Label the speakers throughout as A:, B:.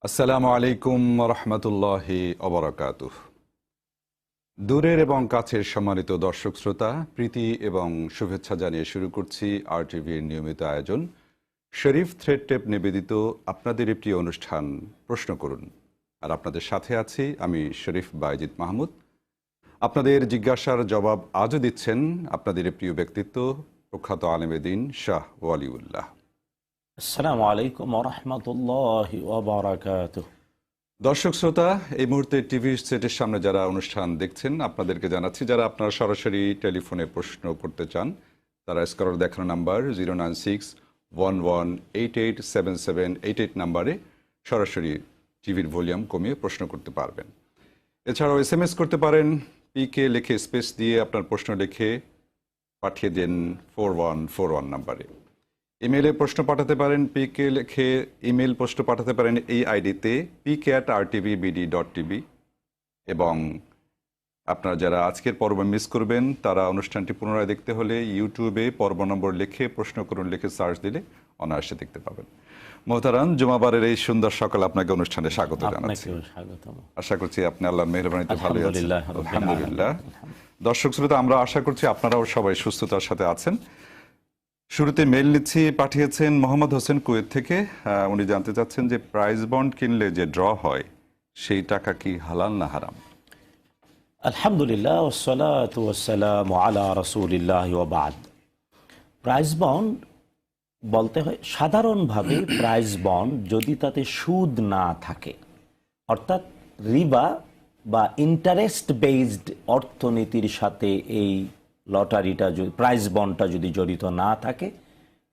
A: আসসালামু আলাইকুম রহমতুল্লাহি অবরাকাতুহ। দূরের এবং কাছের সম্মানিত দর্শক শ্রোতা, প্রীতি এবং শুভেচ্ছা জানিয়ে শুরু করছি RTVর নিয়মিত আয়োজন শরীফ থ্রেড টেপ নিবেদিত আপনাদের একটি অনুষ্ঠান প্রশ্ন করুন। আর আপনাদের সাথে আছি আমি শরীফ বাইজিদ মাহমুদ। আপনাদের জিজ্ঞাসার জবাব আজও দিচ্ছেন আপনাদের প্রিয় ব্যক্তিত্ব প্রখ্যাত আলেমে দ্বীন শাহ ওয়ালিউল্লাহ।
B: আসসালামু আলাইকুম ওয়া রাহমাতুল্লাহি ওয়া বারাকাতুহু।
A: দর্শক শ্রোতা, এই মুহূর্তে টিভি সেটের সামনে যারা অনুষ্ঠান দেখছেন আপনাদেরকে জানাচ্ছি, যারা আপনারা সরাসরি টেলিফোনে প্রশ্ন করতে চান তারা স্ক্রলে দেখানো নাম্বার 09611887788 নাম্বারে সরাসরি টিভির ভলিউম কমিয়ে প্রশ্ন করতে পারবেন। এছাড়াও SMS করতে পারেন, পিকে লিখে স্পেস দিয়ে আপনার প্রশ্ন লিখে পাঠিয়ে দেন 4141 নাম্বারে। ইমেলে প্রশ্ন পাঠাতে পারেন, পিকে লিখে ইমেল প্রশ্ন পাঠাতে পারেন এই আইডিতে pk@rtvbd.tv। এবং আপনারা যারা আজকের পর্ব মিস করবেন তারা অনুষ্ঠানটি পুনরায় দেখতে হলে ইউটিউবে পর্ব নম্বর লিখে প্রশ্ন করুন লিখে সার্চ দিলে অনায়াসে দেখতে পাবেন। মোহতারাম, জুমাবারের এই সুন্দর সকাল আপনাকে অনুষ্ঠানে স্বাগত জানাচ্ছি। আশা করছি আপনি আল্লাহর মেহেরবানিতে ভালো আছেন। আলহামদুলিল্লাহ। দর্শক শ্রোতা, আমরা আশা করছি আপনারাও সবাই সুস্থতার সাথে আছেন। শুরুতে মেইল নিচ্ছি, পাঠিয়েছেন মোহাম্মদ হোসেন কুয়েত থেকে। উনি জানতে চাচ্ছেন যে প্রাইজ বন্ড কিনলে যে ড্র হয় সেই টাকা কি হালাল না হারাম?
B: আলহামদুলিল্লাহ ওয়াসসালাতু ওয়াসসালামু আলা রাসূলিল্লাহি ওয়া বা'দ। প্রাইজ বন্ড বলতে হয় সাধারণভাবে প্রাইজ বন্ড যদি তাতে সুদ না থাকে, অর্থাৎ রিবা বা ইন্টারেস্ট বেসড অর্থনীতির সাথে এই লটারিটা প্রাইজ বন্ডটা যদি জড়িত না থাকে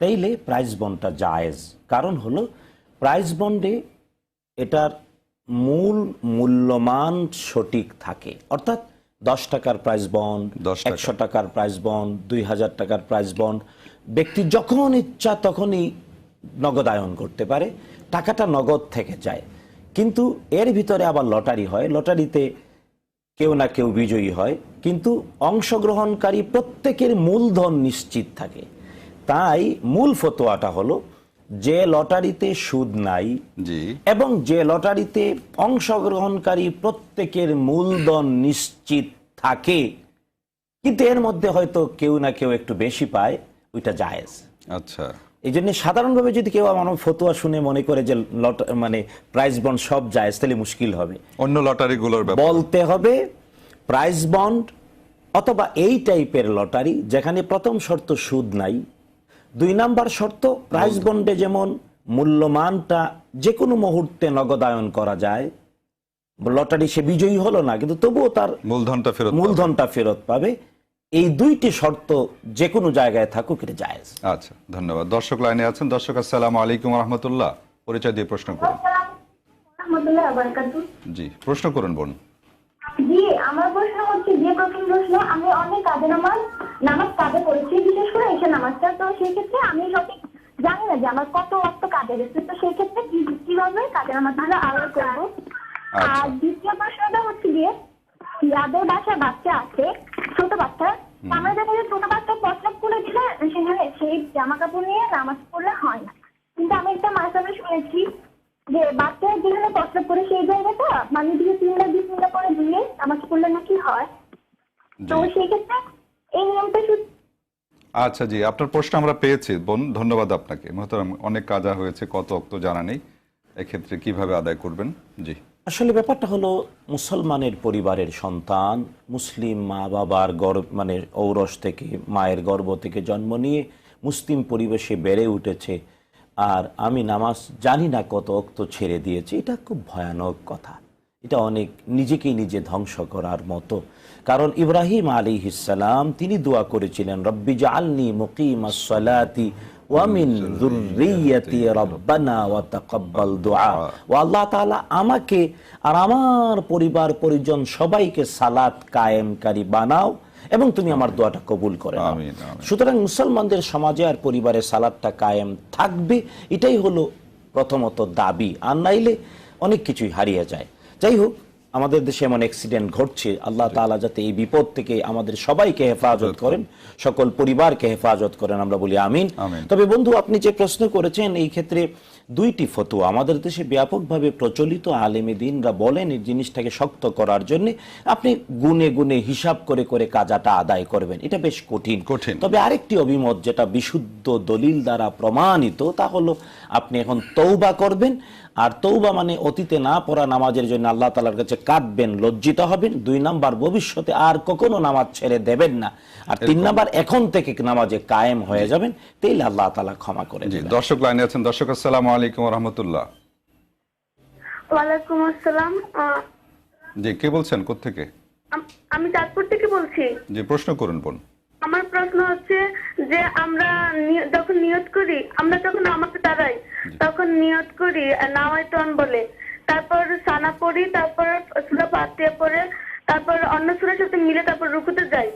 B: তাইলে প্রাইজ বন্ডটা জায়েজ। কারণ হলো প্রাইজ বন্ডে এটার মূল মূল্যমান সঠিক থাকে, অর্থাৎ 10 টাকার প্রাইজ বন্ড, 100 টাকার প্রাইজ বন্ড, 2000 টাকার প্রাইজ বন্ড ব্যক্তি যখন ইচ্ছা তখনই নগদায়ন করতে পারে, টাকাটা নগদ থেকে যায়। কিন্তু এর ভিতরে আবার লটারি হয়, লটারিতে কেউ না কেউ বিজয়ী হয়, কিন্তু অংশগ্রহণকারী প্রত্যেকের মূলধন নিশ্চিত থাকে। তাই মূল ফতোয়াটা হলো যে লটারিতে সুদ নাই এবং যে লটারিতে অংশগ্রহণকারী প্রত্যেকের মূলধন নিশ্চিত থাকে কিন্তু এর মধ্যে হয়তো কেউ না কেউ একটু বেশি পায়, ওইটা জায়েজ।
A: আচ্ছা, এই
B: জন্য সাধারণভাবে যদি কেউ আমার ফতোয়া শুনে মনে করে যে মানে প্রাইজ বন্ড সব জায়েজ, তাহলে মুশকিল হবে।
A: অন্য লটারিগুলোর
B: বলতে হবে প্রাইজ বন্ড অথবা এই টাইপের লটারি যেখানে প্রথম শর্ত সুদ নাই, 2 নাম্বার শর্ত প্রাইজ বন্ডে যেমন মূল্যমানটা যে কোনো মুহূর্তে নগদায়ন করা যায়, লটারি সে বিজয়ী হলো না কিন্তু তবুও তার মূলধনটা ফেরত পাবে। এই 2টি শর্ত যে কোনো জায়গায় থাকুক এটা জায়েজ।
A: আচ্ছা, ধন্যবাদ। দর্শক লাইনে আছেন। দর্শক, আসসালামু আলাইকুম ওয়া রাহমাতুল্লাহ। পরিচয় দিয়ে প্রশ্ন করুন। জি, প্রশ্ন করুন বোন।
C: জি, আমার প্রশ্ন হচ্ছে যে প্রথম প্রশ্ন, আমি অনেক কাজে নামাজ কাজে পড়েছি, বিশেষ করে এসে নামাজটা, তো সেই ক্ষেত্রে আমি সঠিক জানি না যে আমার কত ওয়াক্ত কাজে গেছে, তো সেই ক্ষেত্রে কিভাবে কাজে নামাজ তাহলে আলাদা করবো। আর দ্বিতীয় প্রশ্নটা হচ্ছে যে যাদের বাসায় বাচ্চা আছে, ছোট বাচ্চা, আমরা দেখা যায় ছোট বাচ্চা প্রস্রাব করেছিল সেখানে সেই জামা কাপড় নিয়ে নামাজ পড়লে হয় না, কিন্তু আমি একটা মাসাবে শুনেছি যে বাচ্চা যেখানে প্রস্রাব করে সেই জায়গাটা মানে দিকে 3-20 মিনিট পরে ধুয়ে নামাজ পড়লে নাকি হয়, তো সেই ক্ষেত্রে এই নিয়মটা শুধু।
A: আচ্ছা জি, আপনার প্রশ্ন আমরা পেয়েছি বোন, ধন্যবাদ আপনাকে। মোহতারাম, অনেক কাজা হয়েছে, কত অক্ত জানা নেই, এক্ষেত্রে কিভাবে আদায় করবেন? জি,
B: আসলে ব্যাপারটা হলো মুসলমানের পরিবারের সন্তান, মুসলিম মা বাবার গর্ভ মানে ঔরস থেকে, মায়ের গর্ভ থেকে জন্ম নিয়ে মুসলিম পরিবেশে বেড়ে উঠেছে, আর আমি নামাজ জানি না কত অক্ত ছেড়ে দিয়েছি, এটা খুব ভয়ানক কথা। এটা অনেক নিজেকেই নিজে ধ্বংস করার মতো। কারণ ইব্রাহিম আলাইহিস সালাম তিনি দোয়া করেছিলেন, রব্বি জাআলনি মুকিমাস সালাতি ওয়া মিন যুররিয়াতি রব্বানা ওয়া তাকাব্বাল দুআ। ও আল্লাহ তাআলা আমাকে আর আমার পরিবার পরিজন সবাইকে সালাত কায়েমকারী বানাও এবং তুমি আমার দোয়াটা কবুল করে নাও। সুতরাং মুসলমানদের সমাজে আর পরিবারে সালাতটা কায়েম থাকবে, এটাই হলো প্রথমত দাবি, আর নাইলে অনেক কিছুই হারিয়ে যায়। যাই হোক, আমাদের দেশে এমন অ্যাক্সিডেন্ট ঘটছে, আল্লাহ তাআলা যাতে এই বিপদ থেকে আমাদের সবাইকে হেফাজত করেন, সকল পরিবারকে হেফাজত করেন, আমরা বলি আমিন।
A: আমিন।
B: তবে বন্ধু, আপনি যে প্রশ্ন করেছেন, এই ক্ষেত্রে দুইটি ফতোয়া আমাদের দেশে ব্যাপকভাবে প্রচলিত। আলেমে দ্বীনরা বলেন এই জিনিসটাকে শক্ত করার জন্য আপনি গুনে গুনে হিসাব করে করে কাজাটা আদায় করবেন, এটা বেশ কঠিন। তবে আরেকটি অভিমত যেটা বিশুদ্ধ দলিল দ্বারা প্রমাণিত, তা হলো আপনি এখন তওবা করবেন, আর তওবা মানে অতীতে না পড়া নামাজের জন্য আল্লাহ তাআলার কাছে কাঁদবেন, লজ্জিত হবেন। 2 নাম্বার, ভবিষ্যতে আর কখনো নামাজ ছেড়ে দেবেন না। আর 3 নাম্বার, এখন থেকে নামাজে কায়েম হয়ে যাবেন, তাইলে আল্লাহ তাআলা ক্ষমা করে
A: জি,
B: দেবেন।
A: দর্শক লাইনে আছেন। দর্শক, আসসালামু আলাইকুম ওয়া রাহমাতুল্লাহ।
D: ওয়ালাইকুম আসসালাম।
A: জি, কে বলছেন, কোত্থেকে?
D: আমি চাঁদপুর থেকে বলছি।
A: জি, প্রশ্ন করুন বোন।
D: আমার প্রশ্ন হচ্ছে যে আমরা যখন নিয়ত করি, আমরা যখন আমাকে দাঁড়াই তখন নিয়ত করি নাওয়াইতুন বলে, তারপর সানা পড়ি, তারপর সূরা ফাতিহা পড়ে, তারপর অন্য সূরার সাথে মিলে তারপর রুকুতে যাই।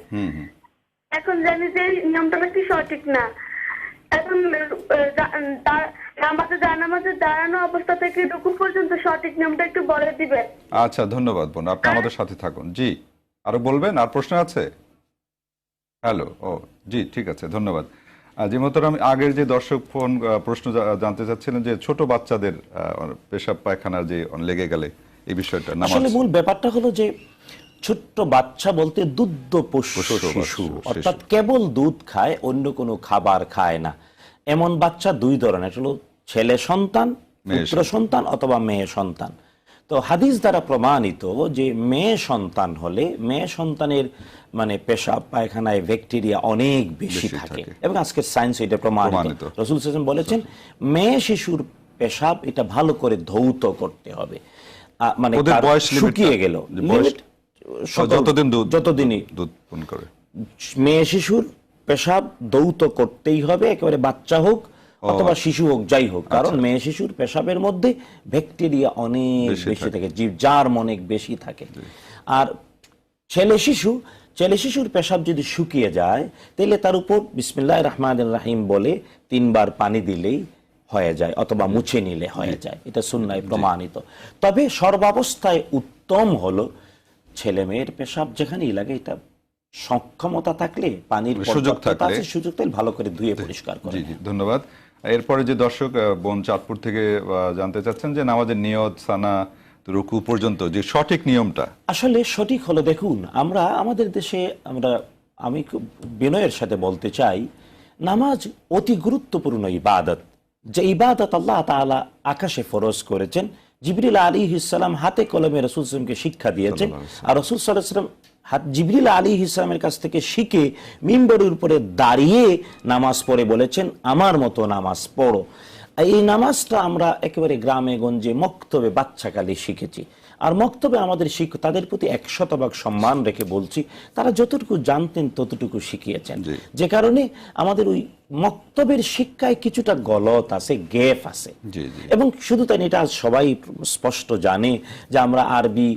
D: এখন জানি যে এই নিয়মটা নাকি সঠিক না। এখন নামাজে দাঁড়ানো অবস্থা থেকে রুকু পর্যন্ত সঠিক নিয়মটা একটু বলে দিবেন।
A: আচ্ছা, ধন্যবাদ বোন, আপনি আমাদের সাথে থাকুন। জি, আরো বলবেন? আর প্রশ্ন আছে? হ্যালো, ও জি, ঠিক আছে, ধন্যবাদ। জি মোহতারাম, আগের যে দর্শক ফোন প্রশ্ন জানতে চাচ্ছিলেন যে ছোট বাচ্চাদের পেশাব পায়খানার যে লেগে গেলে এই বিষয়টা,
B: আসলে মূল ব্যাপারটা হলো যে ছোট্ট বাচ্চা বলতে দুগ্ধপোষ্য শিশু, অর্থাৎ কেবল দুধ খায়, অন্য কোনো খাবার খায় না, এমন বাচ্চা 2 ধরনের, হলো ছেলে সন্তান, পুত্র সন্তান অথবা মেয়ে সন্তান। তো হাদিস দ্বারা প্রমাণিত যে মেয়ে সন্তান হলে মেয়ে সন্তানের মানে পেশাব পায়খানায় ব্যাকটেরিয়া অনেক বেশি থাকে, এবং আজকের সায়েন্স এটা প্রমাণিত। রাসূল সাল্লাল্লাহু আলাইহি ওয়াসাল্লাম বলেছেন মেয়ে শিশুর পেশাব এটা ভালো করে ধৌত করতে হবে, মানে শুকিয়ে গেল, যতদিনই দুধ পান করে মেয়ে শিশুর পেশাব ধৌত করতেই হবে, একেবারে বাচ্চা হোক অথবা শিশু হোক, যাই হোক, কারণ মেয়ে শিশুর পেশাবের মধ্যে ব্যাকটেরিয়া অনেক বেশি থাকে, জীবজার্ম অনেক বেশি থাকে। আর ছেলে শিশুর পেশাব যদি শুকিয়ে যায়, তাহলে তার উপর বিসমিল্লাহির রহমানির রহিম বলে 3 বার পানি দিলেই হয়ে যায়, অথবা মুছে নিলে হয়ে যায়, এটা সুন্নায় প্রমাণিত। তবে সর্বাবস্থায় উত্তম হলো ছেলে মেয়ের পেশাব যেখানেই লাগে, এটা সক্ষমতা থাকলে, পানির সুযোগ থাকলে ভালো করে ধুয়ে পরিষ্কার করে।
A: জি, ধন্যবাদ। এরপরে যে দর্শক বোন চাঁদপুর থেকে জানতে চাচ্ছেন যে নামাজের নিয়ত, সানা, রুকু পর্যন্ত যে সঠিক নিয়মটা,
B: আসলে সঠিক হলো, দেখুন আমরা আমাদের দেশে আমি খুব বিনয়ের সাথে বলতে চাই, নামাজ অতি গুরুত্বপূর্ণ ইবাদত, যে ইবাদত আল্লাহ তাআলা আকাশে ফরজ করেছেন। জিবরিল আলাইহিস সালাম হাতে কলমে রাসূল সাল্লাল্লাহু আলাইহি ওয়াসাল্লামকে শিক্ষা দিয়েছেন, আর রাসূল সাল্লাল্লাহু আলাইহি ওয়াসাল্লাম জিবরিল আলাইহিস সালামের কাছ থেকে শিখে মিম্বরের উপরে দাঁড়িয়ে নামাজ পড়ে বলেছেন, আমার মতো নামাজ পড়ো। এই নামাজটা আমরা একেবারে গ্রামে গঞ্জে মক্তবে বাচ্চাকালে শিখেছি, আর মক্তবে আমাদের তাদের প্রতি 100% সম্মান রেখে বলছি, তারা যতটুকু জানতেন ততটুকু শিখিয়েছেন, যে কারণে আমাদের ওই মক্তবের শিক্ষায় কিছুটা গলত আছে, গ্যাপ আছে। এবং শুধু তাই, এটা সবাই স্পষ্ট জানে যে আমরা আরবি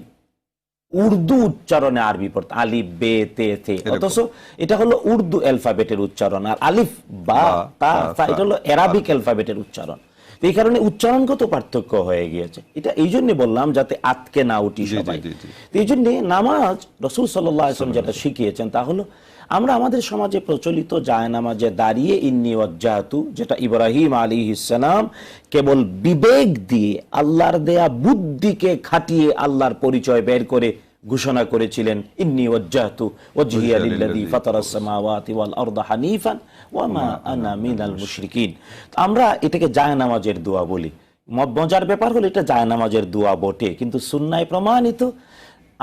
B: উর্দু উচ্চারণে আরবি পড়তে, আলিফ বে তে থে, অথচ এটা হলো উর্দু অ্যালফাবেটের উচ্চারণ, আর আলিফ বা তা এটা হলো আরবিক অ্যালফাবেটের উচ্চারণ। এই কারণে উচ্চারণগত পার্থক্য হয়ে গিয়েছে। এটা এই জন্য বললাম যাতে আটকে না উঠি সবাই। এই জন্য নামাজ রাসূল সাল্লাল্লাহু আলাইহি ওয়াসাল্লাম যেটা শিখিয়েছেন তা হলো, আমরা আমাদের সমাজে প্রচলিত জায়নামাজে দাঁড়িয়ে ইন্নী ওয়াজ্জাহতু, যেটা ইব্রাহিম আলাইহিস সালাম কেবল বিবেক দিয়ে, আল্লাহর দেয়া বুদ্ধিকে খাটিয়ে আল্লাহর পরিচয় বের করে ঘোষণা করেছিলেন, ইন্নী ওয়াজ্জাহতু ওয়াজহিয়া লিল্লাযী ফাতারাস সামাওয়াতি ওয়াল আরদা হানিফান ওয়া মা আনা মিনাল মুশরিকিন। আমরা এটাকে জায়নামাজের দোয়া বলি। মজার ব্যাপার হলো এটা জায়নামাজের দোয়া বটে, কিন্তু সুন্নায় প্রমাণিত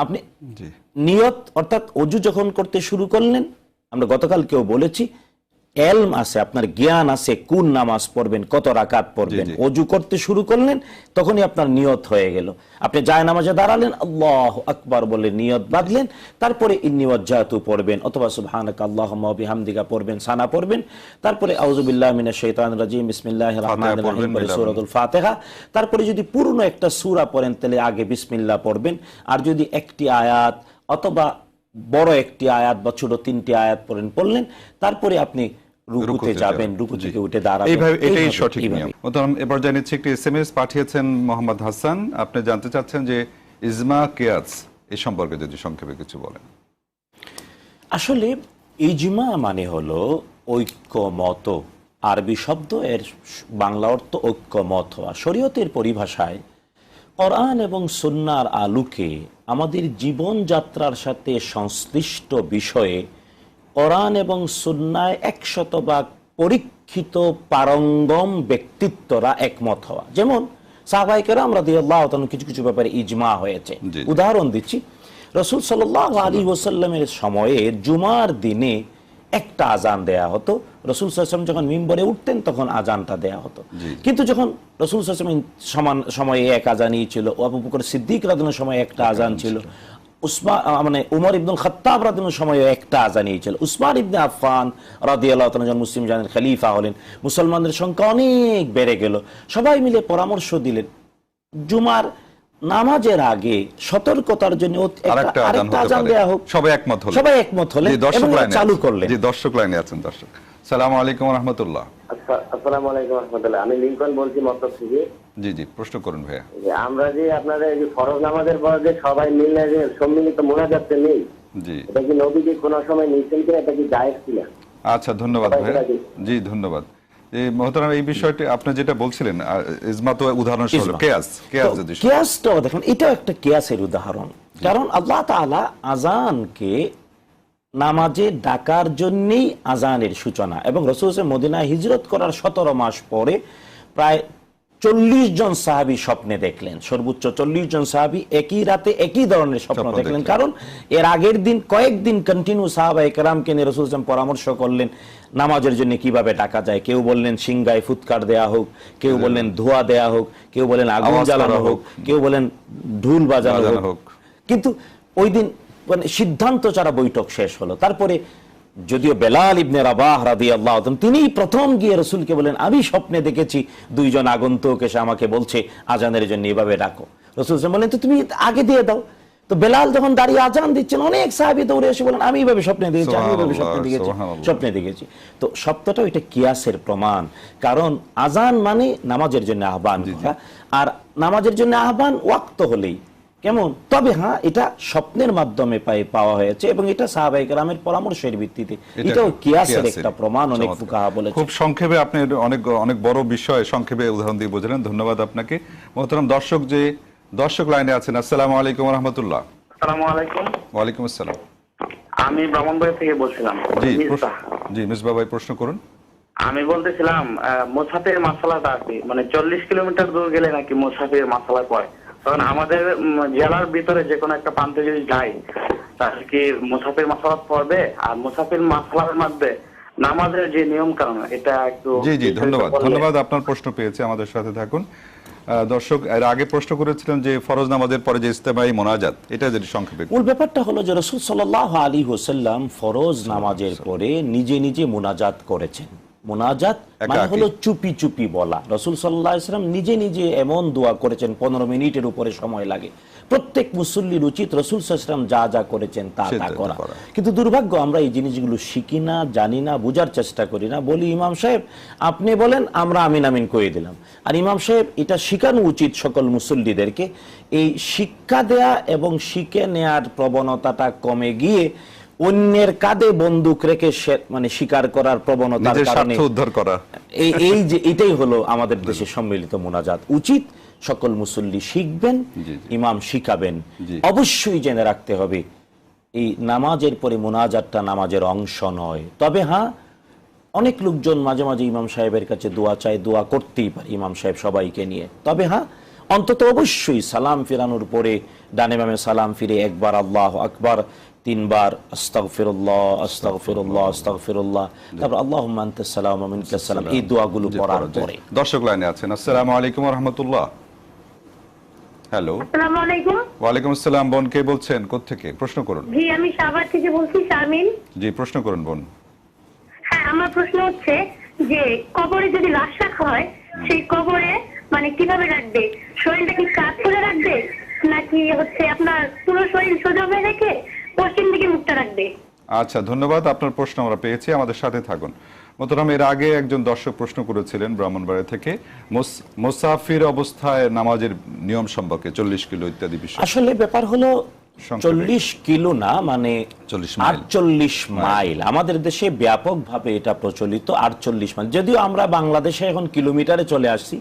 B: আপনি নিয়ত অর্থাৎ ওযু যখন করতে শুরু করলেন, আমরা গতকালকেও বলেছি, এলম আছে, আপনার জ্ঞান আছে কোন নামাজ পড়বেন, কত রাকাত পড়বেন, ওযু করতে শুরু করলেন তখনই আপনার নিয়ত হয়ে গেল। আপনি জায়নামাজে দাঁড়ালেন, আল্লাহু আকবার বলে নিয়ত বাঁধলেন, তারপরে ইন্নী ওয়াজ্জাহতু পড়বেন, অথবা সুবহানাকা আল্লাহুম্মা ওয়া বিহামদিকা পড়বেন, সানা পড়বেন, তারপরে আউযু বিল্লাহি মিনাশ শাইতানির রাজিম, বিসমিল্লাহির রহমানির রহিম পড়ে সূরাতুল ফাতিহা। তারপরে যদি পুরনো একটা সূরা পড়েন তাহলে আগে বিসমিল্লাহ পড়বেন, আর যদি একটি আয়াত অথবা বড় একটি আয়াত বা ছোট 3টি আয়াত পড়লেন, তারপরে আপনি রুকুতে যাবেন, রুকু থেকে উঠে দাঁড়াবেন।
A: এইভাবে, এটাই সঠিক নিয়ম। এবার জানিয়েছি একটি এসএমএস পাঠিয়েছেন মোহাম্মদ হাসান, আপনি জানতে চাচ্ছেন যে ইজমা কিয়াস এই সম্পর্কে যদি সংক্ষেপে কিছু বলেন।
B: আসলে ইজমা মানে হলো ঐক্যমত। আরবি শব্দ, এর বাংলা অর্থ ঐক্যমত হওয়া। শরীয়তের পরিভাষায় কোরআন এবং সুন্নাহর আলোকে আমাদের জীবনযাত্রার সাথে সংশ্লিষ্ট বিষয়ে কোরআন এবং সুন্নায় 100% পরীক্ষিত পারঙ্গম ব্যক্তিত্বরা একমত হওয়া। যেমন সাহাবায়ে কেরাম রাদিয়াল্লাহু তাআলা কিছু কিছু ব্যাপারে ইজমা হয়েছে।
A: জি।
B: উদাহরণ দিচ্ছি, রাসূল সাল্লাল্লাহু আলাইহি ওয়াসাল্লামের সময়ে জুমার দিনে একটা আজান দেয়া হতো। রাসূল সাল্লাল্লাহু আলাইহি ওয়াসাল্লাম যখন মিম্বরে উঠতেন তখন আজানটা দেয়া হতো। কিন্তু যখন রাসূল সাল্লাল্লাহু আলাইহি ওয়াসাল্লাম সমান সময়ে এক আজানই ছিল, আবু বকর সিদ্দিক রাদিয়াল্লাহু আনহুর সময় একটা আজান ছিল, উমর ইবনুল খাত্তাব রাদিয়াল্লাহু আনহুর সময় একটা আজানই ছিল, উসমান ইবনে আফফান রাদিয়াল্লাহু তাআলা যখন মুসলিম জানের খলিফা হলেন, মুসলমানদের সংখ্যা অনেক বেড়ে গেল। সবাই মিলে পরামর্শ দিলেন জুমার নামাজের আগে সতর্কতার জন্য
A: আরেকটা
B: আজান দেয়া হোক।
A: সবাই একমত হলেন।
B: সবাই একমত হলেন
A: জি, দর্শক
B: এবং এটা
A: লাইনে
B: চালু
A: আছেন।
B: করলেন।
A: জি, দর্শক লাইনে আছেন। দর্শক, আসসালামু আলাইকুম ওয়া রাহমাতুল্লাহ।
E: আসসালামু আলাইকুম রাহমাতুল্লাহ। আমি লিংকন বলছি মতলব থেকে।
A: জি জি, প্রশ্ন করুন ভাইয়া।
E: যে আমরা যে আপনাদের এই যে ফরজ নামাজের পর যে সবাই মিলে যে সম্মিলিত মোনাজাতে নেই,
A: জি
E: এটা কি নবীজি কোনো সময় নিয়েছেন কিনা, এটা কি জায়েজ কিনা?
A: আচ্ছা, ধন্যবাদ ভাইয়া। জি, ধন্যবাদ। এই মহতারাম, এই বিষয়টি আপনি যেটা বলছিলেন, ইজমা তো উদাহরণ হলো
B: ইজমা।
A: কিয়াস যদি
B: কিয়াসটাও দেখুন, এটাও একটা কিয়াসের উদাহরণ। কারণ আল্লাহ তাআলা আজানকে নামাজে ডাকার জন্যই আজানের সূচনা, এবং রাসূল মদিনায় হিজরত করার 17 মাস পরে প্রায় 40 জন সাহাবী স্বপ্নে দেখলেন। সর্বোচ্চ 40 জন সাহাবী একই রাতে একই ধরনের স্বপ্ন দেখলেন। কারণ এর আগের দিন কয়েকদিন কন্টিনিউ সাহাবায়ে কেরামকে নিয়ে রাসূল পরামর্শ করলেন নামাজের জন্য কিভাবে ডাকা যায়। কেউ বললেন সিংগায় ফুৎকার দেয়া হোক, কেউ বললেন ধোয়া দেয়া হোক, কেউ বলেন আগুন জ্বালানো হোক, কেউ বলেন ঢুল বাজানো হোক। কিন্তু ওই দিন মানে সিদ্ধান্ত ছাড়া বৈঠক শেষ হলো। তারপরে যদিও বেলাল ইবনে রাবাহ রাদিয়াল্লাহু তাআলা তিনি প্রথম গিয়ে রাসূলকে বলেন, আমি স্বপ্নে দেখেছি 2 জন আগন্তুক এসে আমাকে বলছে আজানের জন্য এভাবে ডাকো। রাসূল বলেন, তো তুমি আগে দিয়ে দাও। তো বেলাল যখন দাঁড়িয়ে আজান দিচ্ছেন, অনেক সাহাবী দৌড়ে এসে বলেন, আমি এইভাবে স্বপ্নে দেখেছি, আমি এইভাবে স্বপ্নে দেখেছি। তো সপ্তাহটা এটা কিয়াসের প্রমাণ। কারণ আজান মানে নামাজের জন্য আহ্বান করা, আর নামাজের জন্য আহ্বান ওয়াক্ত হলেই কেমন। তবে হ্যাঁ, এটা স্বপ্নের মাধ্যমে পাওয়া হয়েছে এবং এটা সাহাবায়ে কেরামের পরামর্শের ভিত্তিতে। এটাও কিয়াসের একটা প্রমাণ। অনেক ফুকাহা বলেছেন।
A: খুব সংক্ষেপে আপনি অনেক বড় বিষয় সংক্ষেপে উদাহরণ দিয়ে বোঝালেন, ধন্যবাদ আপনাকে। মহতারাম দর্শক লাইনে আছেন। আসসালামু আলাইকুম ওয়া রাহমাতুল্লাহ।
F: আসসালামু আলাইকুম।
A: ওয়া আলাইকুম আসসালাম।
F: আমি ব্রাহ্মণবাড়ি থেকে বলছিলাম।
A: জি মিসবাহ ভাই, প্রশ্ন করুন।
F: আমি বলতেছিলাম মুসাফির মাসালাটা কি, মানে 40 কিলোমিটার দূর গেলে নাকি মুসাফির মাসালা পড়ে। কারণ আমাদের জেলার ভিতরে যে কোনো একটা প্রান্তে যদি যাই, তাহলে কি মুসাফির মাসালা পড়বে? আর মুসাফির মাসালার মধ্যে নামাজের যে নিয়ম কানুন, এটা একটু।
A: জি জি, ধন্যবাদ। আপনার প্রশ্ন পেয়েছে, আমাদের সাথে থাকুন। দর্শক, এর আগে প্রশ্ন করেছিলেন যে ফরজ নামাজের পরে যে ইস্তেমাই মোনাজাত, এটা যদি সংক্ষেপে।
B: মূল ব্যাপারটা হলো যে রাসূল সাল্লাল্লাহু আলাইহি ওয়াসাল্লাম ফরজ নামাজের পরে নিজে নিজে মোনাজাত করেছেন। মোনাজাত মানে হলো চুপি চুপি বলা। রাসূল সাল্লাল্লাহু আলাইহি ওয়াসাল্লাম নিজে নিজে এমন দোয়া করেছেন 15 মিনিটের উপরে সময় লাগে। প্রত্যেক মুসল্লির উচিত রাসূল সাল্লাল্লাহু আলাইহি ওয়াসাল্লাম যা যা করেছেন তা করা। কিন্তু দুর্ভাগ্য, আমরা এই জিনিসগুলো শিখি না, জানি না, বোঝার চেষ্টা করি না। বলি, ইমাম সাহেব আপনি বলেন, আমরা আমিন আমিন করে দিলাম। আর ইমাম সাহেব এটা শিখানো উচিত সকল মুসল্লিদেরকে। এই শিক্ষা দেয়া এবং শিখে নেয়ার প্রবণতাটা কমে গিয়ে অন্যের কাঁধে বন্দুক রেখে মানে স্বীকার করার প্রবণতার কারণে উদ্ধার করা, এই যে এটাই হলো আমাদের দেশে সম্মিলিত মোনাজাত। উচিত সকল মুসল্লি শিখবেন, ইমাম শিখাবেন। অবশ্যই জেনে রাখতে হবে এই নামাজের পরে মোনাজাতটা নামাজের অংশ নয়। তবে হ্যাঁ, অনেক লোকজন মাঝে মাঝে ইমাম সাহেবের কাছে দোয়া চায়, দোয়া করতেই পারে ইমাম সাহেব সবাইকে নিয়ে। তবে হ্যাঁ, অন্তত অবশ্যই সালাম ফিরানোর পরে ডানে বামে সালাম ফিরে একবার আল্লাহু আকবার, 3 বার আস্তাগফিরুল্লাহ আস্তাগফিরুল্লাহ আস্তাগফিরুল্লাহ, তারপর আল্লাহুম্মা আনতাস সালাম ওয়া মিনকাস সালাম, এই দোয়াগুলো পড়ার পরে।
A: দর্শক লাইনে আছেন। আসসালামু আলাইকুম ওয়া রাহমাতুল্লাহ। হ্যালো।
D: আসসালামু আলাইকুম।
A: ওয়া আলাইকুম আসসালাম। বোন, কে বলছেন, কোথা থেকে? প্রশ্ন করুন।
D: জি, আমি সাভার থেকে বলছি, শারমিন।
A: জি, প্রশ্ন করুন বোন।
D: হ্যাঁ, আমার প্রশ্ন হচ্ছে যে কবরে যদি লাশ রাখা হয়, সেই কবরে মানে কিভাবে রাখবে? শরীরটা কি কাত করে রাখবে, নাকি হচ্ছে আপনার পুরো শরীর সোজা হয়ে রেখে পশ্চিম দিকে মুখটা রাখবে?
A: আচ্ছা, ধন্যবাদ। আপনার প্রশ্ন আমরা পেয়েছি, আমাদের সাথে থাকুন। মোহতারাম, এর আগে একজন দর্শক প্রশ্ন করেছিলেন ব্রাহ্মণবাড়িয়া থেকে মুসাফির অবস্থায় নামাজের নিয়ম সম্পর্কে 40 কিলো ইত্যাদি বিষয়।
B: আসলে ব্যাপার হলো
A: সংক্ষেপে।
B: 40 কিলো না, মানে
A: 40 মাইল।
B: 48 মাইল। আমাদের দেশে ব্যাপকভাবে এটা প্রচলিত 48 মাইল। যদিও আমরা বাংলাদেশে এখন কিলোমিটারে চলে আসছি,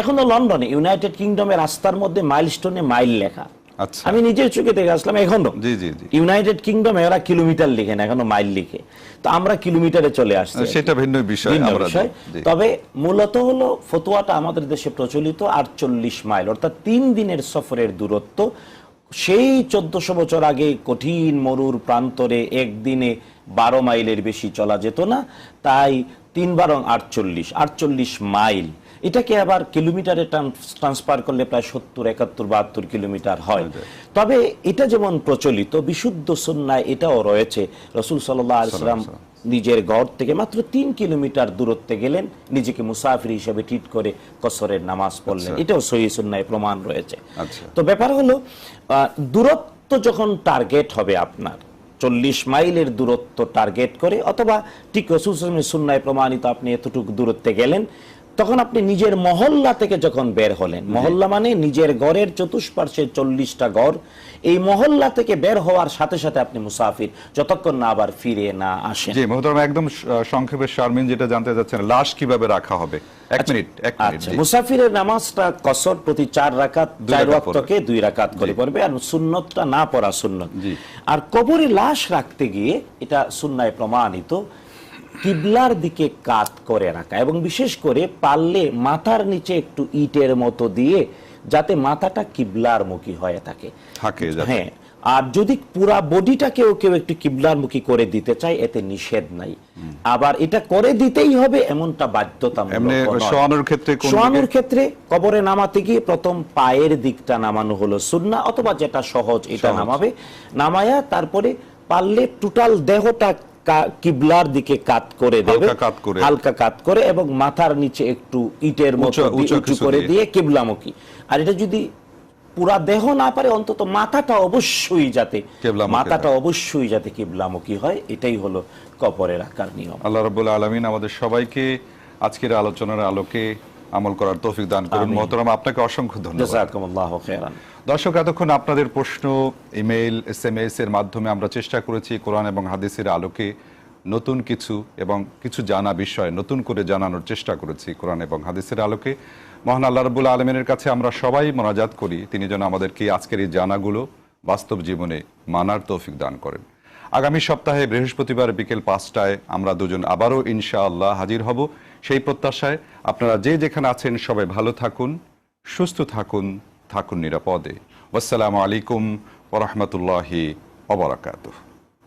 B: এখনো লন্ডনে ইউনাইটেড কিংডমের রাস্তার মধ্যে মাইলস্টোনে মাইল লেখা।
A: আচ্ছা।
B: আমি নিজের চোখে দেখে আসলাম এখনো
A: জি জি জি।
B: ইউনাইটেড কিংডমে ওরা কিলোমিটার লিখে না, এখনো মাইল লিখে। তো আমরা কিলোমিটারে চলে আসছি,
A: সেটা ভিন্ন বিষয়।
B: ভিন্ন
A: আমরা
B: বিষয়।
A: জি।
B: তবে মূলত হলো ফতোয়াটা আমাদের দেশে প্রচলিত 48 মাইল, অর্থাৎ 3 দিনের সফরের দূরত্ব। সেই 1400 বছর আগে কঠিন মরুর প্রান্তরে একদিনে 12 মাইলের বেশি চলা যেত না, তাই 3 বারং 48 মাইল। এটাকে আবার কিলোমিটারে ট্রান্সফার করলে প্রায় 70, 71, 72 কিলোমিটার হয়। তবে এটা যেমন প্রচলিত, বিশুদ্ধ সুন্নায় এটাও রয়েছে। রাসূল সাল্লাল্লাহু আলাইহি ওয়াসাল্লাম নিজের ঘর থেকে মাত্র 3 কিলোমিটার দূরত্বে গেলেন, নিজেকে মুসাফির হিসেবে ট্রিট করে কসরের নামাজ পড়লেন। এটাও সহিহ সুন্নায় প্রমাণ রয়েছে। তো ব্যাপার হলো দূরত্ব যখন টার্গেট হবে আপনার 40 মাইলের দূরত্ব টার্গেট করে, অথবা ঠিক রাসূল সাল্লাল্লাহু আলাইহি ওয়াসাল্লামের সুন্নায় প্রমাণিত আপনি এতটুকু দূরত্বে গেলেন, তখন আপনি নিজের মহল্লা থেকে যখন বের হলেন, মহল্লা মানে নিজের ঘরের চতুষ্পার্শ্বে 40টা ঘর, এই মহল্লা থেকে বের হওয়ার সাথে সাথে আপনি মুসাফির, যতক্ষণ না আবার ফিরে না আসেন।
A: জি মোহতারাম, একদম সংক্ষেপে শারমিন যেটা জানতে চাচ্ছেন, লাশ কিভাবে রাখা হবে? 1 মিনিট।
B: আচ্ছা, মুসাফিরের নামাজটা কসর প্রতি 4 রাকাত, 4 ওয়াক্তকে 2 রাকাত করে পড়বে, আর সুন্নতটা না পড়া সুন্নত। আর কবরে লাশ রাখতে গিয়ে এটা সুন্নায় প্রমাণিত কিবলার দিকে কাত করে রাখা, এবং বিশেষ করে পারলে মাথার নিচে একটু ইটের মতো দিয়ে, যাতে মাথাটা কিবলার মুখী হয়ে থাকে। হ্যাঁ, আর যদি পুরা বডিটাকেও কেউ একটু কিবলার মুখী করে দিতে চায়, এতে নিষেধ নাই। আবার এটা করে দিতেই হবে এমনটা বাধ্যতামূলক। শোয়ানোর ক্ষেত্রে কবরে নামাতে গিয়ে প্রথম পায়ের দিকটা নামানো হলো সুন্নাহ, অথবা যেটা সহজ এটা নামাবে, নামায়া তারপরে পারলে টোটাল দেহটা কিবলার দিকে কাত করে দেবে, হালকা কাত করে, এবং মাথার নিচে একটু ইটের মতো উঁচু করে দিয়ে কিবলামুখী। আর এটা যদি পুরা দেহ না পারে, অন্তত মাথাটা অবশ্যই যাতে কিবলামুখী হয়, এটাই হলো কবরে রাখার নিয়ম।
A: আল্লাহ রাব্বুল আলামিন আমাদের সবাইকে আজকের আলোচনার আলোকে আমল করার তৌফিক দান করুন। মোহতারাম, আপনাকে অসংখ্য ধন্যবাদ।
B: জাযাকুমুল্লাহু খাইরান।
A: দর্শক, এতক্ষণ আপনাদের প্রশ্ন, ইমেইল, SMS এর মাধ্যমে আমরা চেষ্টা করেছি কোরআন এবং হাদিসের আলোকে নতুন কিছু এবং কিছু জানা বিষয় নতুন করে জানানোর চেষ্টা করেছি কোরআন এবং হাদিসের আলোকে। মহান আল্লাহ রাব্বুল আলামিনের কাছে আমরা সবাই মোনাজাত করি, তিনি যেন আমাদেরকে আজকের এই জানাগুলো বাস্তব জীবনে মানার তৌফিক দান করেন। আগামী সপ্তাহে বৃহস্পতিবার বিকেল 5টায় আমরা দুজন আবারও ইনশাআল্লাহ হাজির হব। সেই প্রত্যাশায় আপনারা যে যেখানে আছেন সবাই ভালো থাকুন, সুস্থ থাকুন, থাকুন নিরাপদে। আসসালামু আলাইকুম ওয়া রাহমাতুল্লাহি ওয়া বারাকাতুহু।